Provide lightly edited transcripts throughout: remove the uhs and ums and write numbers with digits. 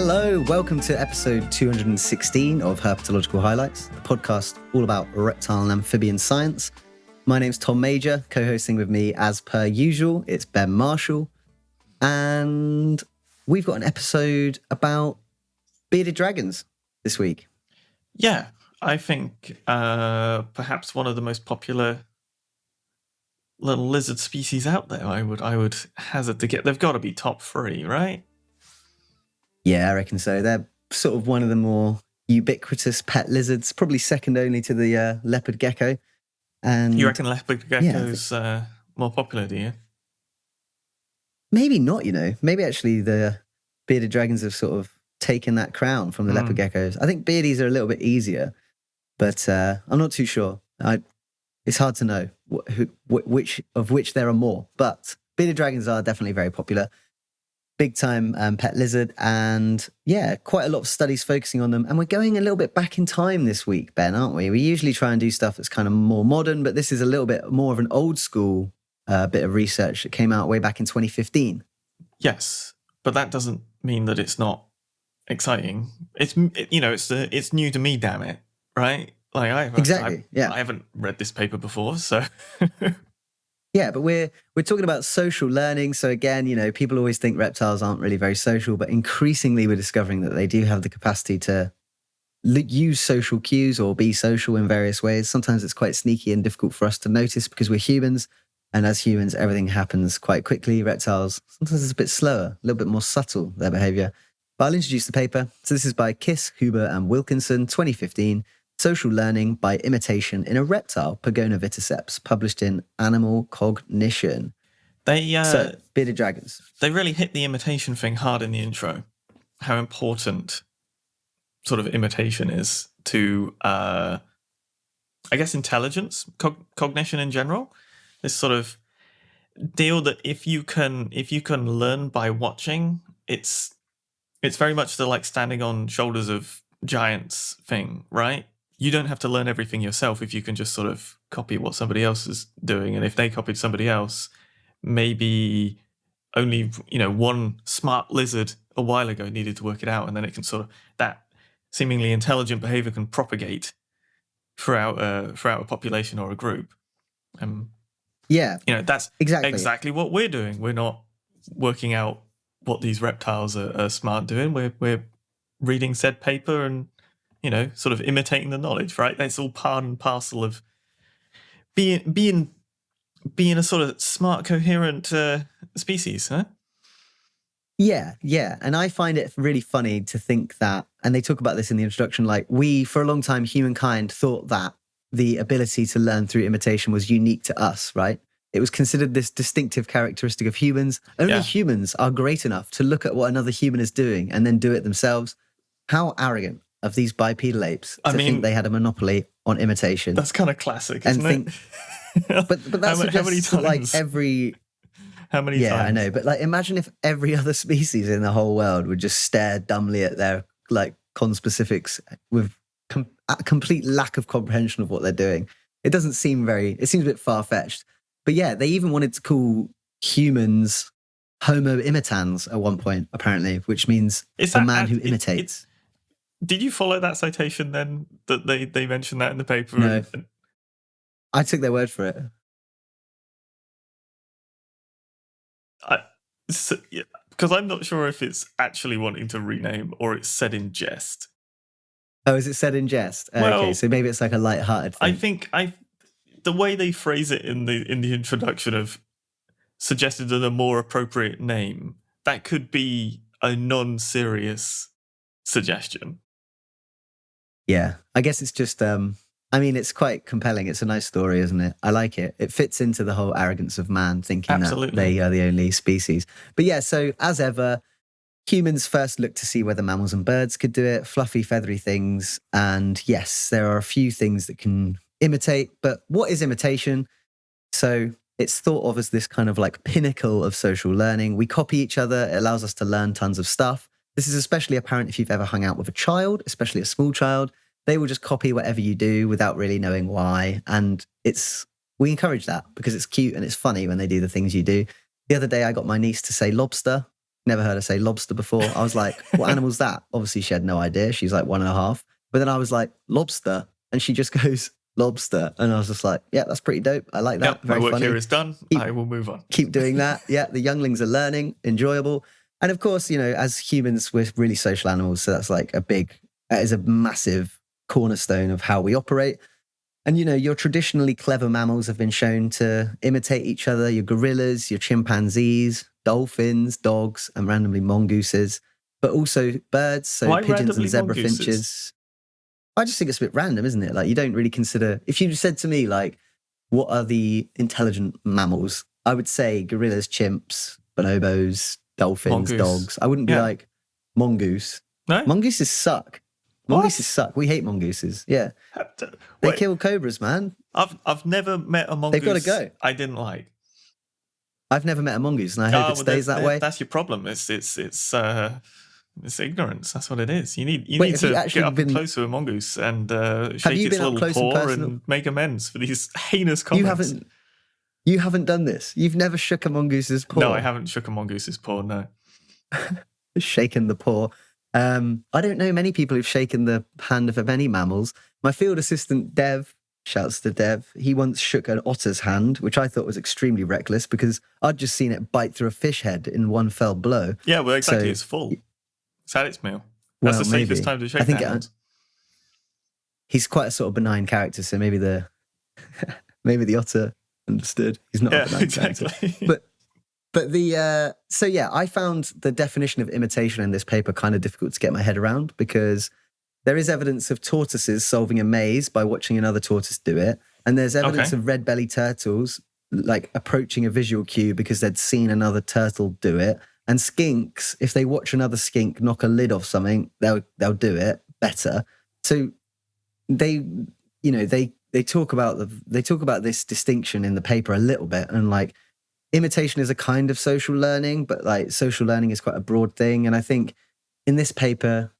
Hello, welcome to episode 216 of Herpetological Highlights, the podcast all about reptile and amphibian science. My name's Tom Major, co-hosting with me as per usual, it's Ben Marshall, and we've got an episode about bearded dragons this week. Yeah, I think perhaps one of the most popular little lizard species out there. I would hazard to get. They've got to be top 3, right? Yeah, I reckon so. They're sort of one of the more ubiquitous pet lizards, probably second only to the leopard gecko. And you reckon leopard gecko's more popular, do you? Maybe not, Maybe actually the bearded dragons have sort of taken that crown from the leopard geckos. I think beardies are a little bit easier, but I'm not too sure. It's hard to know which there are more, but bearded dragons are definitely very popular. Big time pet lizard, and yeah, quite a lot of studies focusing on them. And we're going a little bit back in time this week, Ben, aren't we? We usually try and do stuff that's kind of more modern, but this is a little bit more of an old school bit of research that came out way back in 2015. Yes, but that doesn't mean that it's not exciting. It's new to me, damn it, right? Like I haven't read this paper before, so. Yeah, but we're talking about social learning. So again, people always think reptiles aren't really very social, but increasingly we're discovering that they do have the capacity to use social cues or be social in various ways. Sometimes it's quite sneaky and difficult for us to notice because we're humans. And as humans, everything happens quite quickly. Reptiles, sometimes it's a bit slower, a little bit more subtle, their behavior. But I'll introduce the paper. So this is by Kis, Huber, and Wilkinson, 2015. Social Learning by Imitation in a Reptile, Pogona vitticeps, published in Animal Cognition. So, bearded dragons. They really hit the imitation thing hard in the intro. How important sort of imitation is to, I guess, intelligence, cognition in general. This sort of deal that if you can learn by watching, it's very much the like standing on shoulders of giants thing, right? You don't have to learn everything yourself if you can just sort of copy what somebody else is doing. And if they copied somebody else, maybe only, one smart lizard a while ago needed to work it out. And then it can sort of, that seemingly intelligent behavior can propagate throughout a population or a group. Yeah. That's exactly what we're doing. We're not working out what these reptiles are smart doing. We're reading said paper and, sort of imitating the knowledge, right? That's all part and parcel of being a sort of smart, coherent species, huh? Yeah. And I find it really funny to think that, and they talk about this in the introduction, like for a long time, humankind thought that the ability to learn through imitation was unique to us, right? It was considered this distinctive characteristic of humans. Only humans are great enough to look at what another human is doing and then do it themselves. How arrogant of these bipedal apes to think they had a monopoly on imitation. That's kind of classic, isn't it? But that suggests like every... How many times? Yeah, I know. But like, imagine if every other species in the whole world would just stare dumbly at their like conspecifics with a complete lack of comprehension of what they're doing. It seems a bit far-fetched. But yeah, they even wanted to call humans Homo imitans at one point, apparently, which means a man who imitates. Did you follow that citation then, that they mentioned that in the paper? No. I took their word for it. Because I'm not sure if it's actually wanting to rename or it's said in jest. Oh, is it said in jest? Okay, so maybe it's like a light-hearted thing. I think the way they phrase it in the introduction of suggested a more appropriate name, that could be a non-serious suggestion. Yeah, I guess it's just, it's quite compelling. It's a nice story, isn't it? I like it. It fits into the whole arrogance of man, thinking that they are the only species. But yeah, so as ever, humans first looked to see whether mammals and birds could do it, fluffy, feathery things. And yes, there are a few things that can imitate. But what is imitation? So it's thought of as this kind of like pinnacle of social learning. We copy each other. It allows us to learn tons of stuff. This is especially apparent if you've ever hung out with a child, especially a small child. They will just copy whatever you do without really knowing why. And we encourage that because it's cute and it's funny when they do the things you do. The other day, I got my niece to say lobster. never heard her say lobster before. I was like, what animal's that? Obviously, she had no idea. She's like 1.5. But then I was like, lobster. And she just goes, lobster. And I was just like, yeah, that's pretty dope. I like that. Yep, Very my work funny. here is done. I will move on. Keep doing that. Yeah, the younglings are learning, enjoyable. And of course, as humans, we're really social animals. So that's like that is a massive cornerstone of how we operate. And, your traditionally clever mammals have been shown to imitate each other. Your gorillas, your chimpanzees, dolphins, dogs, and randomly mongooses, but also birds. So why pigeons and zebra mongooses? Finches. I just think it's a bit random, isn't it? Like, you don't really consider, if you said to me, like, what are the intelligent mammals? I would say gorillas, chimps, bonobos, dolphins, mongoose. Dogs. I wouldn't be like mongoose. No? Mongooses suck. Mongooses suck. We hate mongooses. Yeah. They kill cobras, man. I've never met a mongoose. They've got to go. I didn't like. I've never met a mongoose, and I hope it stays that way. That's your problem. It's ignorance. That's what it is. You need to get up close to a mongoose and shake its little paw and make amends for these heinous comments. You haven't done this. You've never shook a mongoose's paw. No, I haven't shook a mongoose's paw. No, shaken the paw. I don't know many people who've shaken the hand of any mammals. My field assistant, Dev, shouts to Dev, he once shook an otter's hand, which I thought was extremely reckless because I'd just seen it bite through a fish head in one fell blow. Yeah, well, exactly. It's full. It's had its meal. That's the safest time to shake hands. He's quite a sort of benign character, so maybe the otter understood. He's not a benign character. But I found the definition of imitation in this paper kind of difficult to get my head around because there is evidence of tortoises solving a maze by watching another tortoise do it. And there's evidence of red-bellied turtles like approaching a visual cue because they'd seen another turtle do it. And skinks, if they watch another skink knock a lid off something, they'll do it better. So they talk about this distinction in the paper a little bit, and like imitation is a kind of social learning, but like social learning is quite a broad thing. And I think in this paper,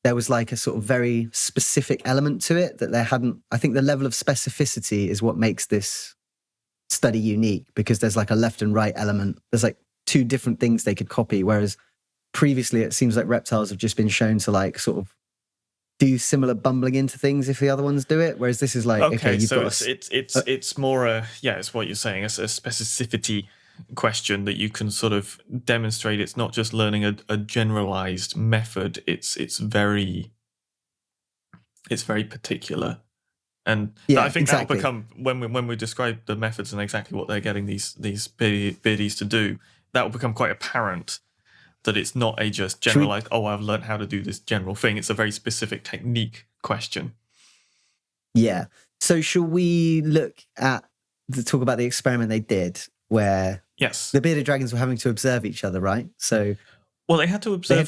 there was like a sort of very specific element to it that I think the level of specificity is what makes this study unique because there's like a left and right element. There's like two different things they could copy. Whereas previously it seems like reptiles have just been shown to like sort of do similar bumbling into things if the other ones do it. Whereas this is like, it's more it's what you're saying. It's a specificity question that you can sort of demonstrate. It's not just learning a generalized method. It's very particular, and I think that will become when we describe the methods and exactly what they're getting these birdies to do. That will become quite apparent that it's not a just generalized. I've learned how to do this general thing. It's a very specific technique question. Yeah. So shall we talk about the experiment they did where the bearded dragons were having to observe each other, right? So, they had to observe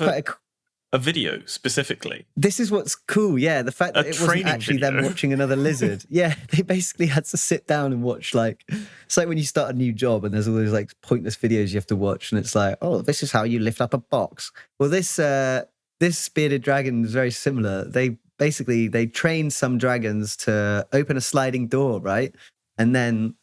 a video specifically. This is what's cool, yeah. The fact that it wasn't actually them watching another lizard. Yeah, they basically had to sit down and watch it's like when you start a new job and there's all those like pointless videos you have to watch and it's like, oh, this is how you lift up a box. Well, this bearded dragon is very similar. They trained some dragons to open a sliding door, right? And then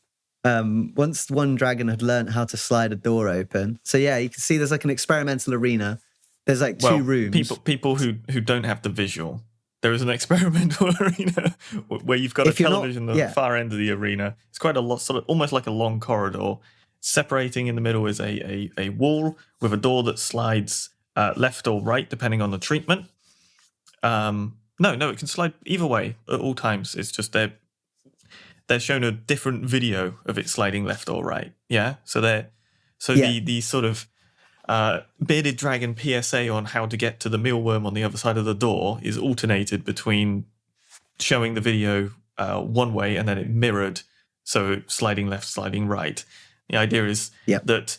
once one dragon had learned how to slide a door open. So yeah, you can see there's like an experimental arena. There's like two rooms. People who don't have the visual. There is an experimental arena where you've got a television at the far end of the arena. It's quite a lot, sort of almost like a long corridor. Separating in the middle is a wall with a door that slides left or right depending on the treatment. No, it can slide either way at all times. It's just they're shown a different video of it sliding left or right. Yeah, the sort of bearded dragon PSA on how to get to the mealworm on the other side of the door is alternated between showing the video one way and then it mirrored, so sliding left, sliding right. The idea is that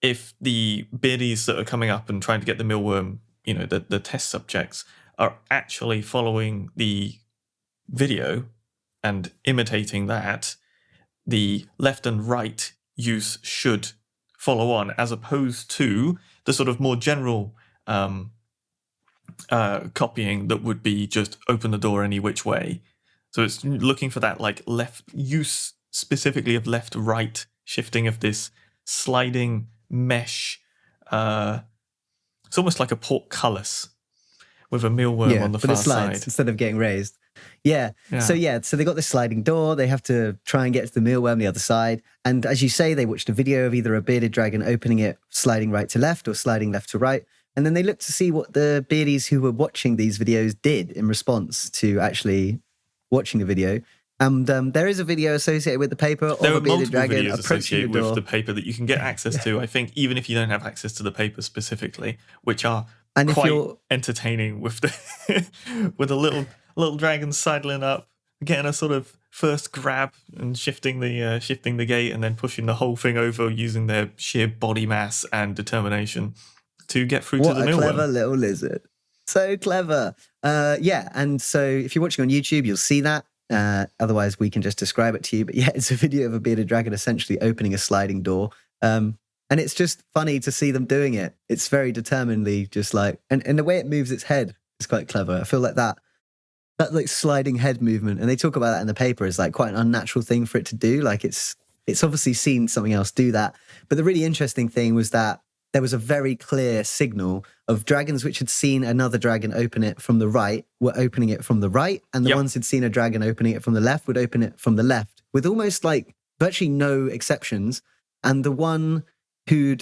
if the beardies that are coming up and trying to get the mealworm, the test subjects, are actually following the video and imitating that, the left and right use should follow on, as opposed to the sort of more general copying that would be just open the door any which way. So it's looking for that like left use specifically of left-right shifting of this sliding mesh It's almost like a portcullis with a mealworm on the far it slides side instead of getting raised. Yeah. So they got this sliding door. They have to try and get to the mealworm the other side. And as you say, they watched a video of either a bearded dragon opening it, sliding right to left, or sliding left to right. And then they looked to see what the beardies who were watching these videos did in response to actually watching the video. And there is a video associated with the paper of a bearded dragon approaching the door. With the paper that you can get access to, I think, even if you don't have access to the paper specifically, which are quite entertaining with the with a little dragon sidling up, getting a sort of first grab and shifting the gate, and then pushing the whole thing over using their sheer body mass and determination to get through to the mealworm. What a clever little lizard. So clever. And so if you're watching on YouTube, you'll see that. Otherwise, we can just describe it to you. But yeah, it's a video of a bearded dragon essentially opening a sliding door. And it's just funny to see them doing it. It's very determinedly just like, and the way it moves its head is quite clever. I feel like that like sliding head movement, and they talk about that in the paper, is like quite an unnatural thing for it to do. Like it's obviously seen something else do that. But the really interesting thing was that there was a very clear signal of dragons which had seen another dragon open it from the right were opening it from the right, and the ones who'd seen a dragon opening it from the left would open it from the left, with almost like virtually no exceptions. And the ones who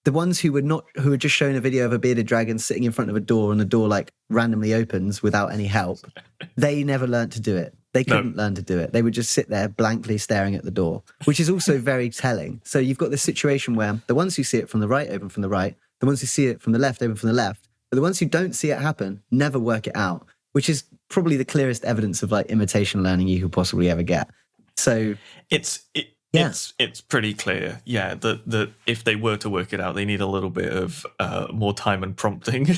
had just shown a video of a bearded dragon sitting in front of a door and the door like randomly opens without any help, they never learned to do it. They couldn't learn to do it. They would just sit there blankly staring at the door, which is also very telling. So you've got this situation where the ones who see it from the right open from the right, the ones who see it from the left open from the left, but the ones who don't see it happen never work it out, which is probably the clearest evidence of like imitation learning you could possibly ever get. So it's pretty clear, that if they were to work it out, they need a little bit of more time and prompting.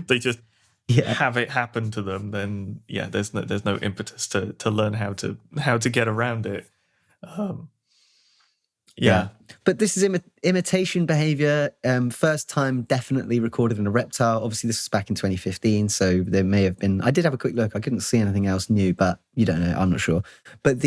They just have it happen to them, then there's no impetus to learn how to get around it. But this is imitation behavior. First time definitely recorded in a reptile. Obviously, this was back in 2015, so there may have been. I did have a quick look. I couldn't see anything else new, but you don't know. I'm not sure. But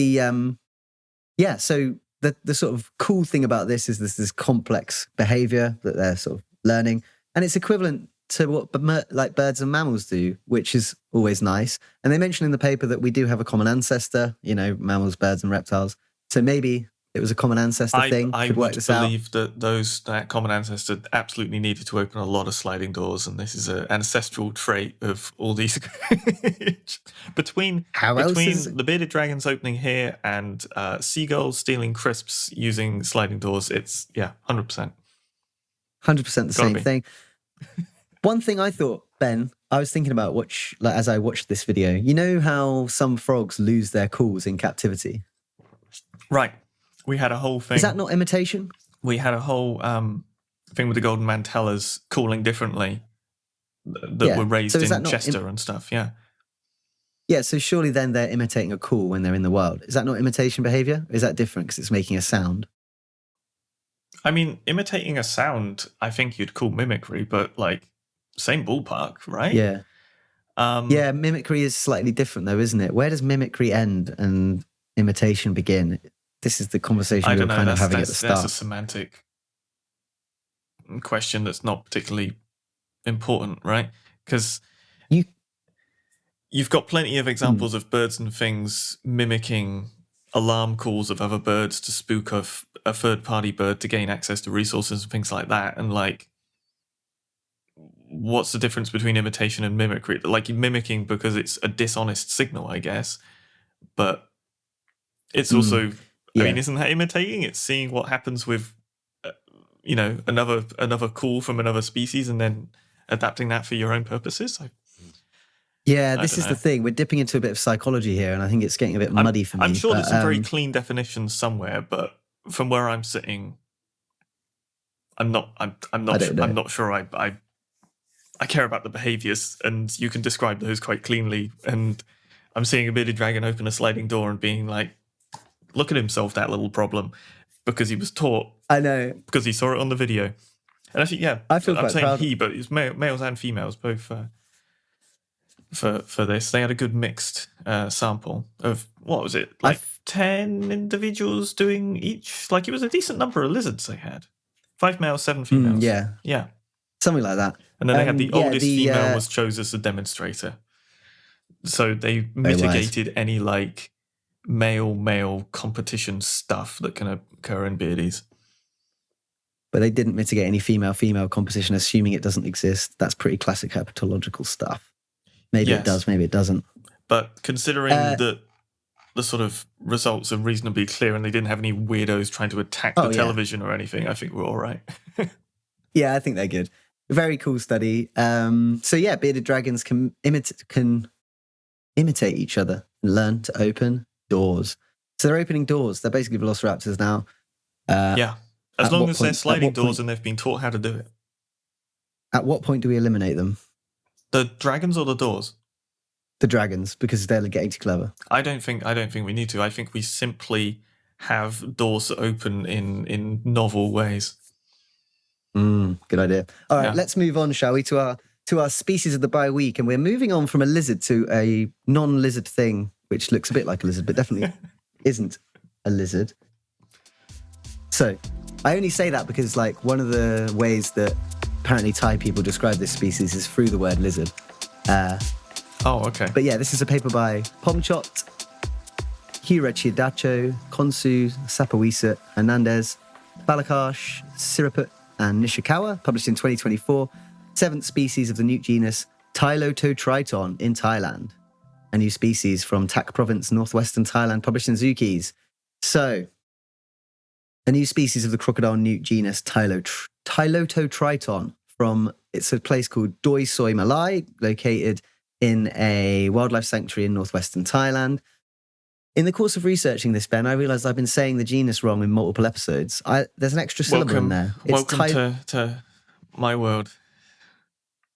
so the sort of cool thing about this is this complex behavior that they're sort of learning, and it's equivalent to what like birds and mammals do, which is always nice. And they mention in the paper that we do have a common ancestor, mammals, birds and reptiles. So maybe it was a common ancestor thing. I would believe that that common ancestor absolutely needed to open a lot of sliding doors, and this is an ancestral trait of all these. between the bearded dragons opening here and seagulls stealing crisps using sliding doors, it's 100%. 100% the same thing. One thing I thought, Ben, I was thinking about as I watched this video. You know how some frogs lose their calls in captivity? Right. We had a whole thing. Is that not imitation? We had a whole thing with the golden mantellas calling differently that were raised in Chester and stuff. Yeah. Yeah, so surely then they're imitating a call when they're in the wild. Is that not imitation behavior? Or is that different because it's making a sound? I mean, imitating a sound, I think you'd call mimicry, but like same ballpark, right? Yeah. Mimicry is slightly different though, isn't it? Where does mimicry end and imitation begin? This is the conversation we were kind of having at the start. That's a semantic question that's not particularly important, right? Because you've got plenty of examples of birds and things mimicking alarm calls of other birds to spook off a third-party bird to gain access to resources and things like that. And like, what's the difference between imitation and mimicry? Like, you're mimicking because it's a dishonest signal, I guess, but it's also... I mean, isn't that imitating? It's seeing what happens with, another call from another species and then adapting that for your own purposes. This is the thing. We're dipping into a bit of psychology here, and I think it's getting a bit muddy for me. I'm sure there's some very clean definitions somewhere, but from where I'm sitting, I'm not sure. I care about the behaviors, and you can describe those quite cleanly. And I'm seeing a bearded dragon open a sliding door and being like, look at himself, that little problem, because he was taught. I know. Because he saw it on the video. And actually, I feel I'm saying proud. He, but it's males and females, both for this. They had a good mixed sample of, what was it, 10 individuals doing each? Like, it was a decent number of lizards they had. 5 males, 7 females. Yeah. Something like that. And then they had the oldest female was chosen as a demonstrator. So they mitigated any like male competition stuff that can occur in beardies. But they didn't mitigate any female competition, assuming it doesn't exist. That's pretty classic herpetological stuff. Maybe it does, maybe it doesn't. But considering that the sort of results are reasonably clear and they didn't have any weirdos trying to attack the television or anything, I think we're all right. Yeah, I think they're good. Very cool study. So yeah, bearded dragons can imitate each other and learn to open doors. So they're opening doors. They're basically velociraptors now. As long as they're sliding doors and they've been taught how to do it. At what point do we eliminate them? The dragons or the doors? The dragons, because they're getting too clever. I don't think we need to. I think we simply have doors that open in novel ways. Good idea. All right, let's move on, shall we, to our species of the bi-week. And we're moving on from a lizard to a non-lizard thing, which looks a bit like a lizard, but definitely isn't a lizard. So I only say that because like one of the ways that apparently Thai people describe this species is through the word lizard. Okay. But yeah, this is a paper by Pomchote, Peerachidacho, Khonsue, Sapewisut, Hernandez, Phalaraksh, Siriput, and Nishikawa, published in 2024. 7th species of the newt genus Tylototriton in Thailand. A new species from Tak province, northwestern Thailand, published in Zookeys. So, a new species of the crocodile newt genus Tylototriton it's a place called Doi Soi Malai, located in a wildlife sanctuary in northwestern Thailand. In the course of researching this, Ben, I realised I've been saying the genus wrong in multiple episodes. There's an extra syllable in there. Welcome to my world.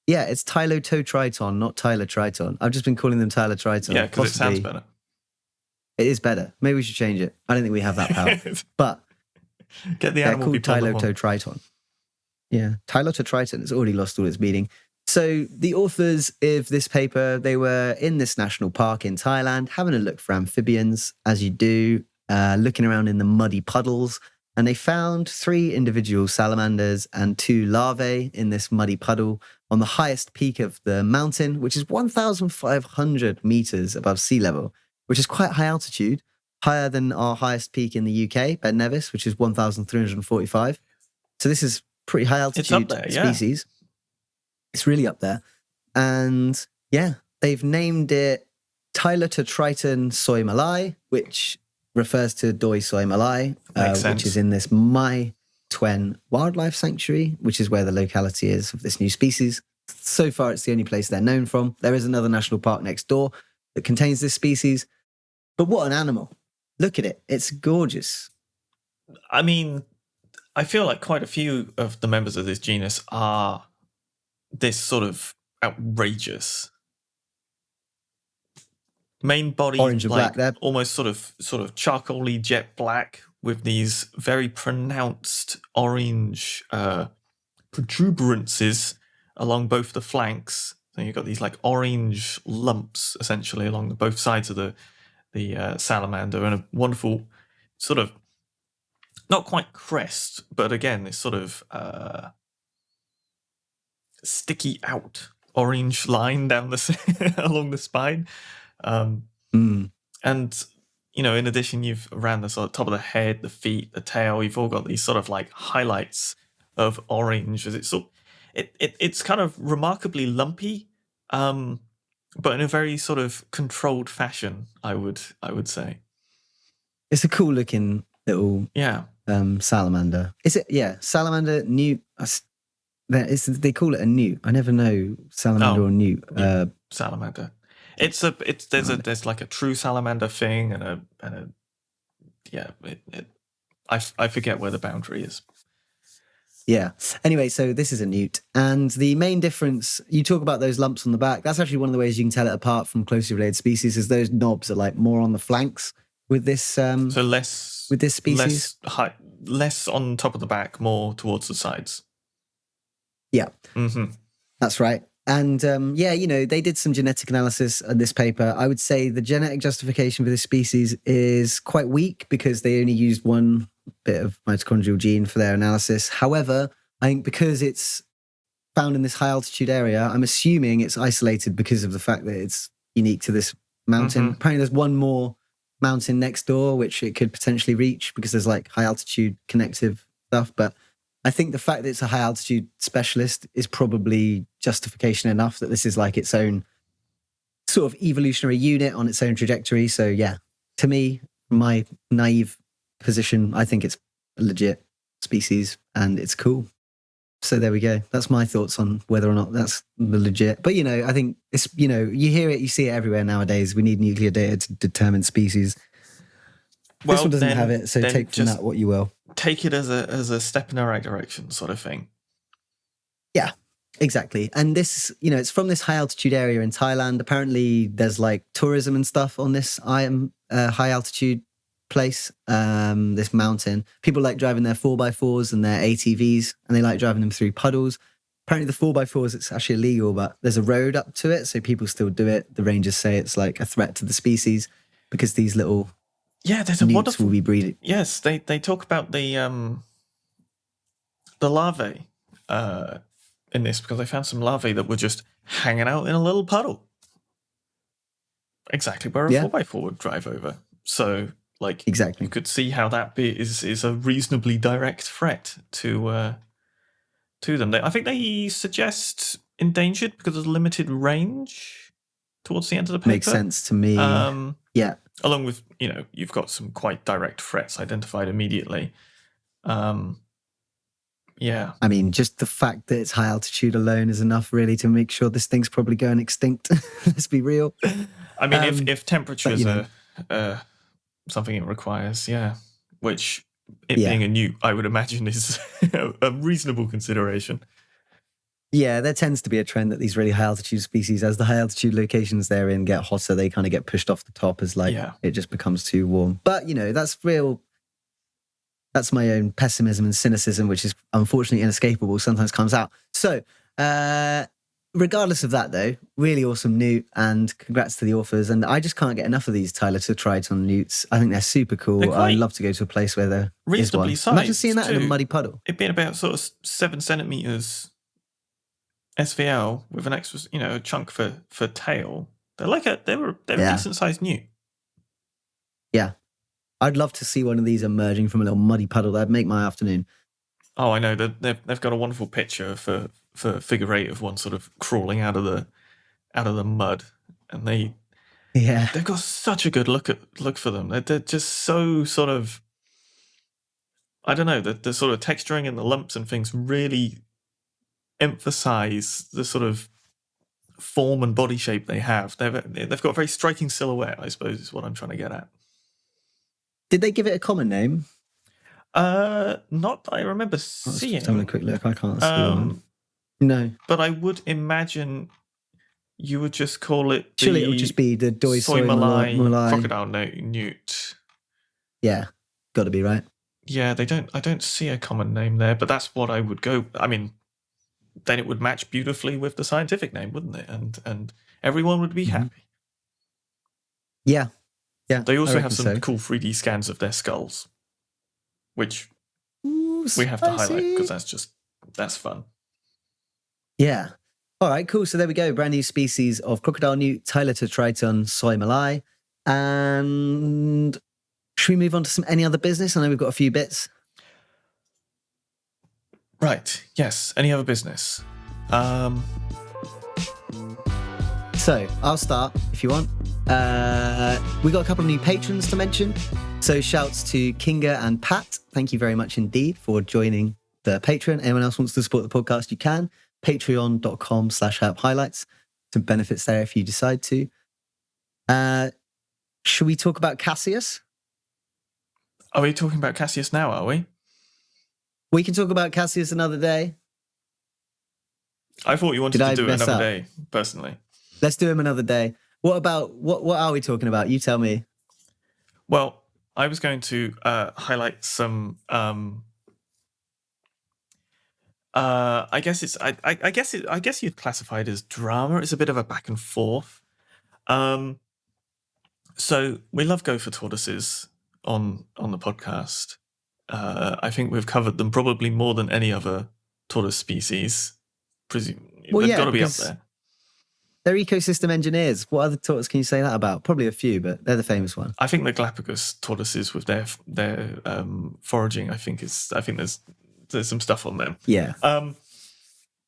Yeah, it's Tylototriton, not Tylotriton. I've just been calling them Tylotriton. Yeah, because it sounds better. It is better. Maybe we should change it. I don't think we have that power. But get the animal they're called Tylototriton. Yeah, Tylototriton has already lost all its meaning. So the authors of this paper, they were in this national park in Thailand, having a look for amphibians, as you do, looking around in the muddy puddles. And they found 3 individual salamanders and 2 larvae in this muddy puddle on the highest peak of the mountain, which is 1,500 meters above sea level, which is quite high altitude, higher than our highest peak in the UK, Ben Nevis, which is 1,345. So this is pretty high altitude species. It's really up there. And yeah, they've named it Tylototriton Soi Malai, which refers to Doi Soi Malai, which is in this Mai Tuen Wildlife Sanctuary, which is where the locality is of this new species. So far, it's the only place they're known from. There is another national park next door that contains this species. But what an animal. Look at it. It's gorgeous. I mean, I feel like quite a few of the members of this genus are this sort of outrageous. Main body, orange and like black, almost sort of charcoaly jet black with these very pronounced orange protuberances along both the flanks. So you've got these like orange lumps essentially along both sides of the salamander, and a wonderful sort of not quite crest, but again this sort of sticky out orange line down the along the spine. And in addition, you've around the sort of top of the head, the feet, the tail, you've all got these sort of like highlights of orange. As it's kind of remarkably lumpy, but in a very sort of controlled fashion, I would say. It's a cool looking little salamander. Is it? Yeah, salamander newt. They call it a newt. I never know salamander or newt. Salamander. There's like a true salamander thing I forget where the boundary is. Yeah. Anyway, so this is a newt, and the main difference, you talk about those lumps on the back. That's actually one of the ways you can tell it apart from closely related species, is those knobs are like more on the flanks with this. So less with this species, less on top of the back, more towards the sides. Yeah, that's right. And they did some genetic analysis on this paper. I would say the genetic justification for this species is quite weak because they only used one bit of mitochondrial gene for their analysis. However, I think because it's found in this high altitude area. I'm assuming it's isolated because of the fact that it's unique to this mountain. Mm-hmm. Apparently there's one more mountain next door, which it could potentially reach because there's like high altitude connective stuff. But I think the fact that it's a high altitude specialist is probably justification enough that this is like its own sort of evolutionary unit on its own trajectory. So yeah, to me, my naive position, I think it's a legit species and it's cool. So there we go. That's my thoughts on whether or not that's the legit. But, I think it's, you hear it, you see it everywhere nowadays. We need nuclear data to determine species. Well, this one doesn't have it, so take from that what you will. Take it as a step in the right direction sort of thing. Yeah, exactly. And this, it's from this high altitude area in Thailand. Apparently there's like tourism and stuff on this high altitude place, this mountain. People like driving their 4x4s and their ATVs, and they like driving them through puddles. Apparently the 4x4s, it's actually illegal, but there's a road up to it, so people still do it. The rangers say it's like a threat to the species because these little there's a wonderful will be breeding. Yes, they talk about the larvae in this, because they found some larvae that were just hanging out in a little puddle, exactly where a 4x4 would drive over. So exactly, you could see how that bit is a reasonably direct threat to them. I think they suggest endangered because of limited range towards the end of the paper. Makes sense to me. Yeah. Along with, you've got some quite direct threats identified immediately. Yeah. I mean, just the fact that it's high altitude alone is enough really to make sure this thing's probably going extinct. Let's be real. I mean, if temperatures are something it requires, which being a newt, I would imagine is a reasonable consideration. Yeah, there tends to be a trend that these really high altitude species, as the high altitude locations they're in get hotter, they kind of get pushed off the top as it just becomes too warm. But, that's my own pessimism and cynicism, which is unfortunately inescapable, sometimes comes out. So, regardless of that, though, really awesome newt, and congrats to the authors. And I just can't get enough of these Tylototriton newts. I think they're super cool. I'd love to go to a place where they're reasonably sized. Imagine seeing that in a muddy puddle. It'd be about sort of 7 centimeters SVL with an extra, a chunk for tail. They're a decent sized newt. Yeah. I'd love to see one of these emerging from a little muddy puddle. That'd make my afternoon. Oh, I know. They've got a wonderful picture for figure 8 of one sort of crawling out of the mud, and they've got such a good look for them. They're just so sort of, I don't know, the sort of texturing and the lumps and things really emphasize the sort of form and body shape they have. They've got a very striking silhouette, I suppose, is what I'm trying to get at. Did they give it a common name? Not that I remember seeing. Just having a quick look. I can't see one. No. But I would imagine you would just call it surely it would just be the Doi Soy Malai crocodile newt. Yeah. Got to be, right? Yeah, I don't see a common name there, but that's what I would go. I mean, then it would match beautifully with the scientific name, wouldn't it? And everyone would be happy. Yeah. Yeah. They also have some cool 3D scans of their skulls, which we have to highlight because that's fun. Yeah. All right, cool. So there we go. Brand new species of crocodile newt, Tylototriton soy malai. And should we move on to any other business? I know we've got a few bits. Right. Yes. Any other business? So I'll start if you want. We got a couple of new patrons to mention. So shouts to Kinga and Pat. Thank you very much indeed for joining the Patreon. Anyone else wants to support the podcast, you can. Patreon.com/help-highlights. Some benefits there if you decide to. Should we talk about Cassius? Are we talking about Cassius now, are we? We can talk about Cassius another day. I thought you wanted to do it another day, personally. Let's do him another day. What are we talking about? You tell me. Well, I was going to highlight some I guess you'd classify it as drama. It's a bit of a back and forth. So we love gopher tortoises on the podcast. I think we've covered them probably more than any other tortoise species, they've got to be up there. They're ecosystem engineers. What other tortoise can you say that about? Probably a few, but they're the famous one. I think the Galapagos tortoises with their foraging, I think there's some stuff on them. Yeah,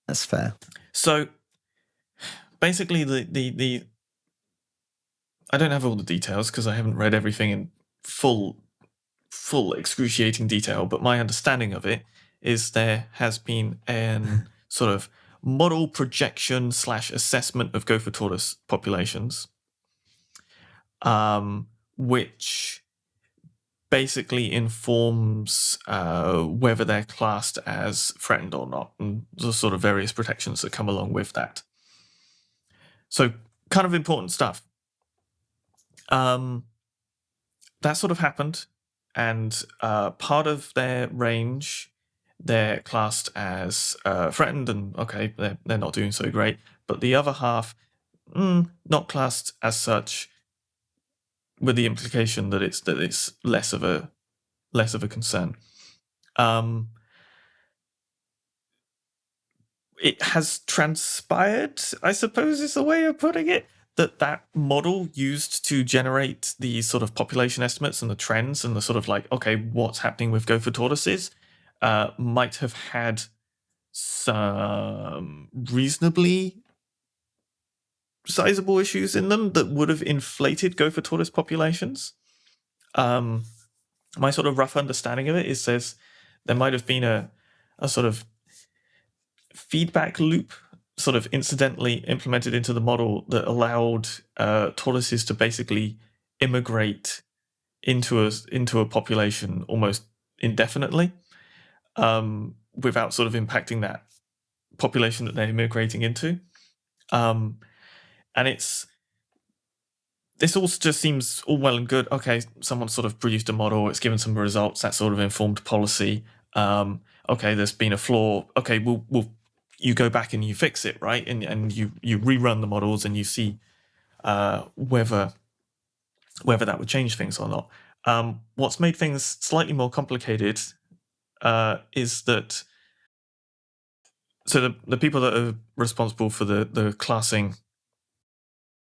that's fair. So basically, the I don't have all the details because I haven't read everything in full excruciating detail. But my understanding of it is there has been an sort of model projection / assessment of gopher tortoise populations, which basically informs whether they're classed as threatened or not, and the sort of various protections that come along with that. So kind of important stuff. That sort of happened, and part of their range, they're classed as threatened, and okay, they're not doing so great. But the other half, not classed as such, with the implication that it's less of a concern. It has transpired, I suppose is the way of putting it, that model used to generate the sort of population estimates and the trends and the sort of like, okay, what's happening with gopher tortoises, might have had some reasonably sizable issues in them that would have inflated gopher tortoise populations. My sort of rough understanding of it is there might have been a sort of feedback loop sort of incidentally implemented into the model that allowed tortoises to basically immigrate into a population almost indefinitely, without sort of impacting that population that they're immigrating into. And this all just seems all well and good. Okay, someone sort of produced a model, it's given some results, that sort of informed policy. Okay, there's been a flaw. Okay, we'll you go back and you fix it, right? And you rerun the models and you see whether that would change things or not. What's made things slightly more complicated is that so the people that are responsible for the classing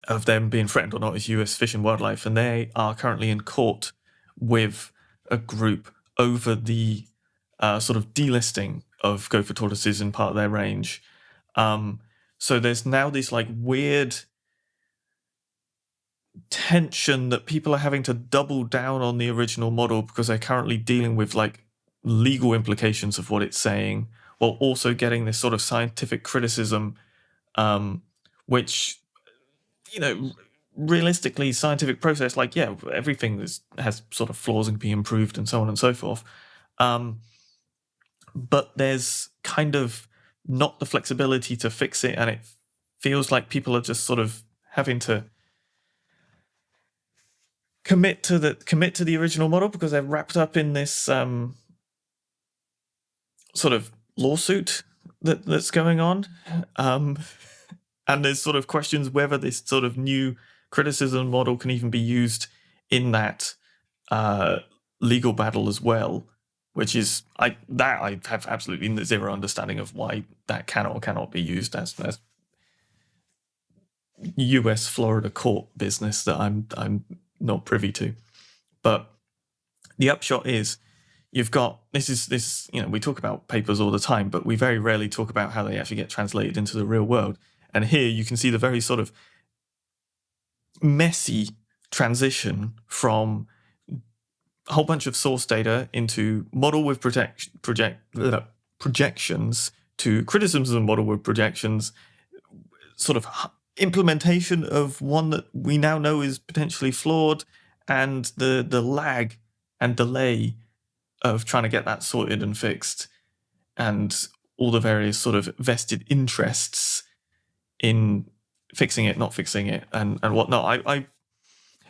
of them being threatened or not is US Fish and Wildlife, and they are currently in court with a group over the sort of delisting of gopher tortoises in part of their range. So there's now this like weird tension that people are having to double down on the original model because they're currently dealing with like legal implications of what it's saying, while also getting this sort of scientific criticism, which, you know, realistically, scientific process, like, yeah, everything has sort of flaws and can be improved and so on and so forth. But there's kind of not the flexibility to fix it, and it feels like people are just sort of having to commit to the original model because they're wrapped up in this sort of lawsuit that's going on. And there's sort of questions whether this sort of new criticism model can even be used in that legal battle as well, which is I have absolutely zero understanding of why that can or cannot be used as US Florida court business that I'm not privy to. But the upshot is you've got this, you know, we talk about papers all the time, but we very rarely talk about how they actually get translated into the real world. And here you can see the very sort of messy transition from a whole bunch of source data into model with projections to criticisms of the model with projections, sort of implementation of one that we now know is potentially flawed, and the lag and delay of trying to get that sorted and fixed, and all the various sort of vested interests in fixing it, not fixing it, and whatnot. I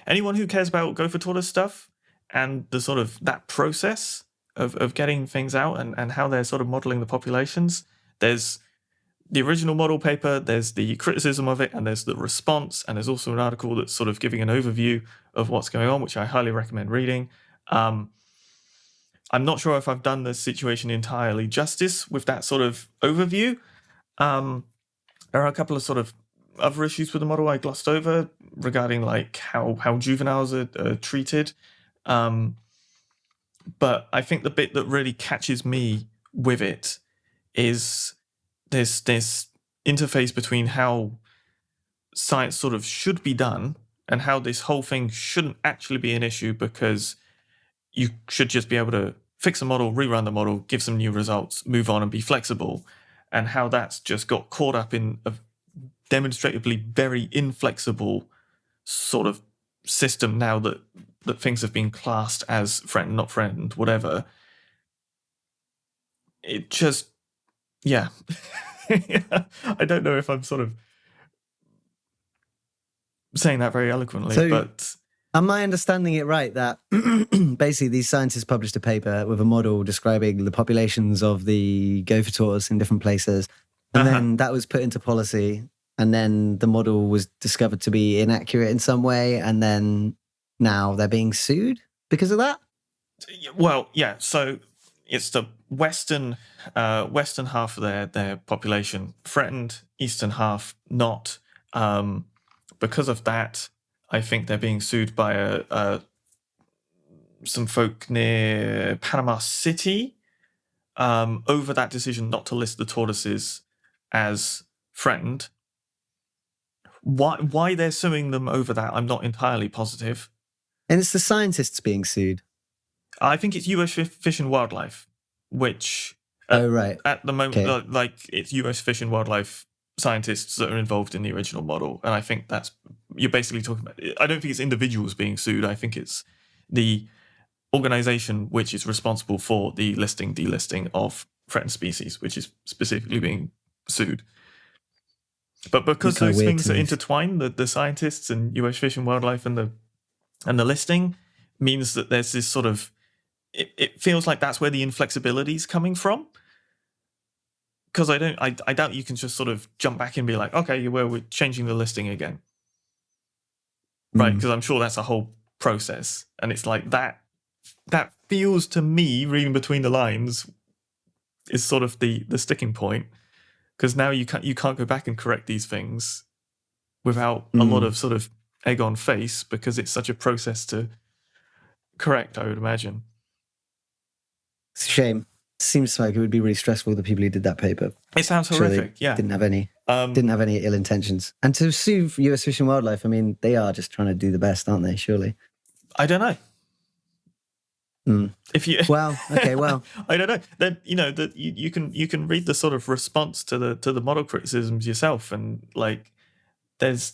anyone who cares about gopher tortoise stuff and the sort of that process of getting things out and how they're sort of modeling the populations, there's the original model paper, there's the criticism of it, and there's the response, and there's also an article that's sort of giving an overview of what's going on, which I highly recommend reading. I'm not sure if I've done the situation entirely justice with that sort of overview, There are a couple of sort of other issues with the model I glossed over regarding like how juveniles are treated. But I think the bit that really catches me with it is this interface between how science sort of should be done and how this whole thing shouldn't actually be an issue, because you should just be able to fix a model, rerun the model, give some new results, move on and be flexible, and how that's just got caught up in a demonstratively very inflexible sort of system now that things have been classed as threatened, not threatened, whatever. It just, yeah. I don't know if I'm sort of saying that very eloquently, but... Am I understanding it right that basically these scientists published a paper with a model describing the populations of the gopher tortoise in different places, and then that was put into policy, and then the model was discovered to be inaccurate in some way, and then now they're being sued because of that? Well, yeah, so it's the western half of their population threatened, eastern half not. Because of that, I think they're being sued by some folk near Panama City over that decision not to list the tortoises as threatened. Why they're suing them over that, I'm not entirely positive. And it's the scientists being sued? I think it's US Fish and Wildlife, which at the moment, like it's US Fish and Wildlife scientists that are involved in the original model. And I think you're basically talking about, I don't think it's individuals being sued. I think it's the organization which is responsible for the listing, delisting of threatened species, which is specifically being sued. But because those things are intertwined, the scientists and US Fish and Wildlife and the listing means that there's this sort of, it feels like that's where the inflexibility is coming from. Because I doubt you can just sort of jump back and be like, okay, we're changing the listing again. Right, because I'm sure that's a whole process. And it's like that feels to me, reading between the lines, is sort of the sticking point. Because now you can't go back and correct these things without a lot of sort of egg on face, because it's such a process to correct, I would imagine. It's a shame. Seems like it would be really stressful for the people who did that paper. It sounds horrific. Yeah, didn't have any ill intentions. And to sue US Fish and Wildlife, I mean, they are just trying to do the best, aren't they? Surely. I don't know. If you I don't know. Then that you can read the sort of response to the model criticisms yourself, and like there's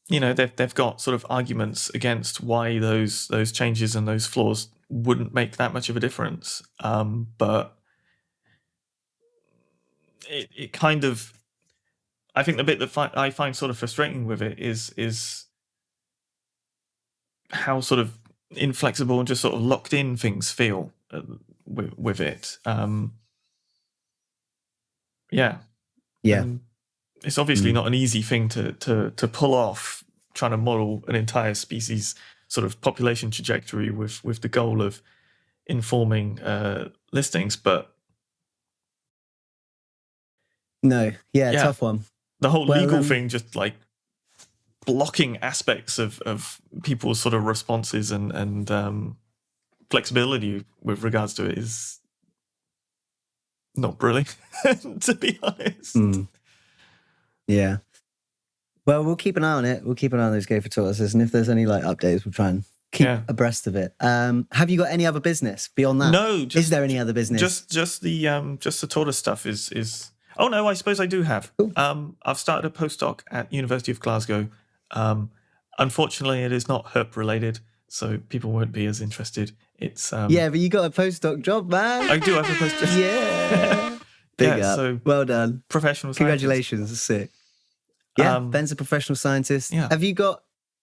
they've got sort of arguments against why those changes and those flaws wouldn't make that much of a difference. But it kind of, I think the bit that I find sort of frustrating with it is how sort of inflexible and just sort of locked in things feel with it. Yeah. It's obviously not an easy thing to pull off, trying to model an entire species sort of population trajectory with the goal of informing listings, but tough one. The whole legal thing, just like blocking aspects of people's sort of responses and flexibility with regards to it is not brilliant, to be honest. Yeah. Well, we'll keep an eye on it. We'll keep an eye on those gopher tortoises, and if there's any like updates, we'll try and keep abreast of it. Have you got any other business beyond that? No. Is there any other business? Just the tortoise stuff is. Oh no, I suppose I do have. Cool. I've started a postdoc at University of Glasgow. Unfortunately, it is not herp related, so people won't be as interested. It's but you got a postdoc job, man. I do have a postdoc. Yeah. Big up. So well done. Professional scientist. Congratulations. That's sick. Yeah, Ben's a professional scientist. Yeah. Have you got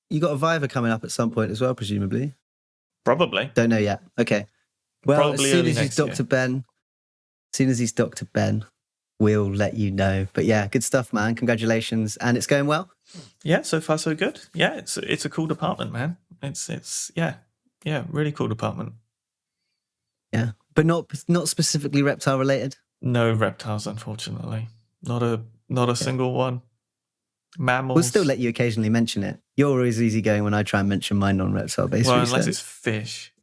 a Viva coming up at some point as well, presumably? Probably. Don't know yet. Okay. Well, probably as soon as he's Dr. Ben, we'll let you know. But yeah, good stuff, man. Congratulations. And it's going well? Yeah, so far so good. Yeah, it's a cool department, man. It's really cool department. Yeah. But not specifically reptile related? No reptiles, unfortunately. Not a single one. Mammals. We'll still let you occasionally mention it. You're always easygoing when I try and mention my non-reptile based research. Unless it's fish.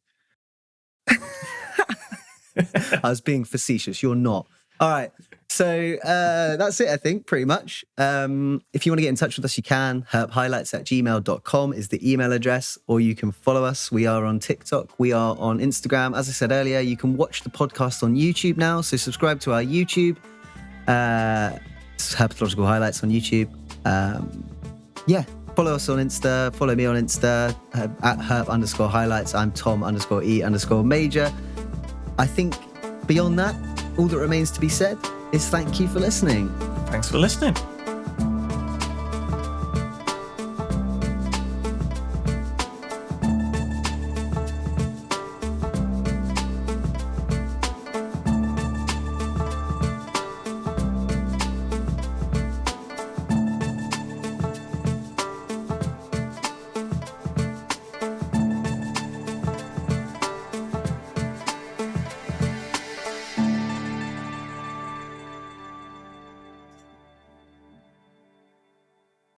I was being facetious. You're not. All right. So that's it, I think, pretty much. If you want to get in touch with us, you can. herphighlights@gmail.com is the email address, or you can follow us. We are on TikTok. We are on Instagram. As I said earlier, you can watch the podcast on YouTube now. So subscribe to our YouTube. It's Herpetological Highlights on YouTube. Follow us on Insta. Follow me on Insta at herp_highlights. I'm Tom_E_major. I think beyond that, all that remains to be said is thank you for listening. Thanks for listening.